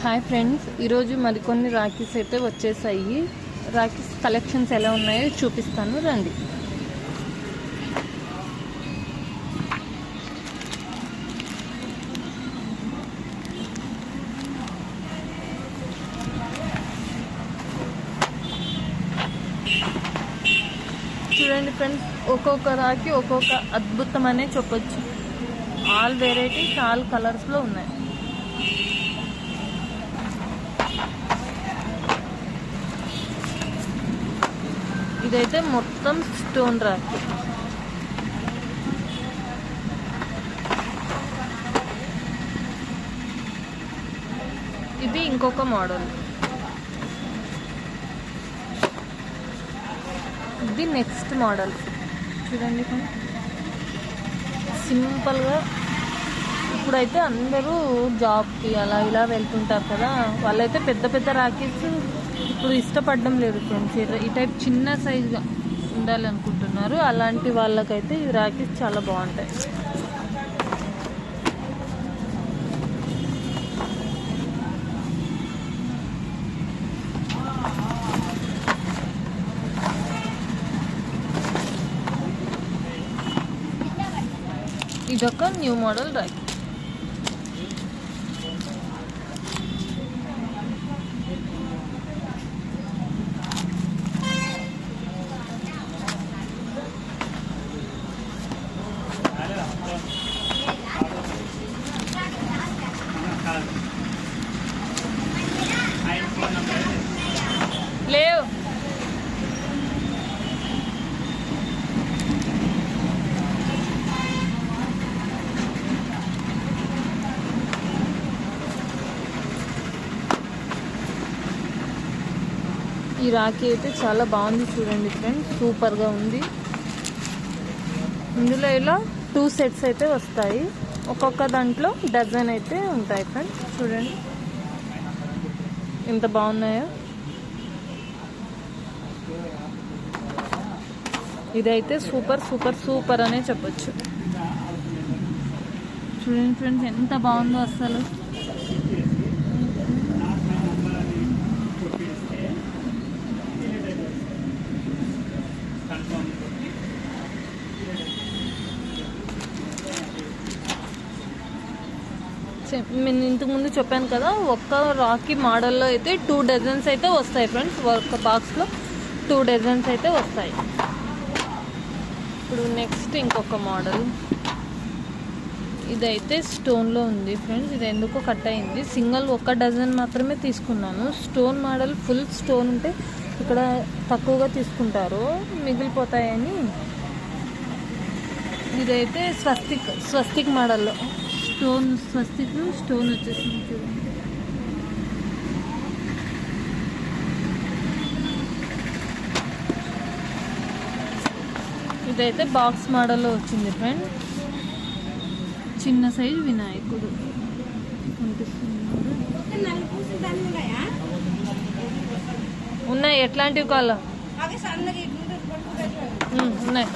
Hi friends, ఈరోజు మరికొన్ని రాఖీస్ అయితే వచ్చేసాయి. రాఖీస్ కలెక్షన్స్ ఎలా ఉన్నాయో చూపిస్తాను, రండి. చూడండి ఫ్రెండ్స్, ఒక్కొక్క రాఖీ ఒక్కొక్క అద్భుతం అనే చెప్పొచ్చు. ఆల్ వెరైటీస్, ఆల్ కలర్స్లో ఉన్నాయి. ఇదైతే మొత్తం స్టోన్ రాఖీ. ఇది ఇంకొక మోడల్. ఇది నెక్స్ట్ మోడల్. చూడండి సింపుల్గా. ఇప్పుడైతే అందరూ జాబ్కి అలా ఇలా వెళ్తుంటారు కదా, వాళ్ళైతే పెద్ద పెద్ద రాఖీస్ ఇప్పుడు ఇష్టపడడం లేదు ఫ్రెండ్స్. ఈ టైప్ చిన్న సైజుగా ఉండాలనుకుంటున్నారు. అలాంటి వాళ్ళకైతే ఈ రాఖీస్ చాలా బాగుంటాయి. ఇదొక న్యూ మోడల్ రాఖీ. లేవు ఈ రాఖీ అయితే చాలా బాగుంది. చూడండి ఫ్రెండ్స్, సూపర్గా ఉంది. ఇందులో ఇలా 2 సెట్స్ అయితే వస్తాయి. ఒక్కొక్క దాంట్లో డజన్ అయితే ఉంటాయి ఫ్రెండ్స్. చూడండి ఎంత బాగున్నాయో. ఇదైతే సూపర్ సూపర్ సూపర్ అనే చెప్పొచ్చు. చూడండి ఫ్రెండ్స్, ఎంత బాగుందో అసలు. నేను ఇంతకుముందు చెప్పాను కదా, ఒక్క రాఖీ మోడల్లో అయితే 2 డజన్స్ అయితే వస్తాయి ఫ్రెండ్స్. ఒక బాక్స్లో 2 డజన్స్ అయితే వస్తాయి. ఇప్పుడు నెక్స్ట్ ఇంకొక మోడల్. ఇదైతే స్టోన్లో ఉంది ఫ్రెండ్స్. ఇది ఎందుకో కట్ అయింది. సింగిల్ 1 డజన్ మాత్రమే తీసుకున్నాను. స్టోన్ మోడల్ ఫుల్ స్టోన్ ఉంటే ఇక్కడ తక్కువగా తీసుకుంటారు, మిగిలిపోతాయని. ఇదైతే స్వస్తిక్ మోడల్లో స్వస్తిక్ స్టోన్ వచ్చేసింది. చూడండి ఇదైతే బాక్స్ మోడల్లో వచ్చింది ఫ్రెండ్. చిన్న సైజు వినాయకుడు కనిపిస్తుంది. ఉన్నాయి. ఎట్లాంటివి కావాలా ఉన్నాయి.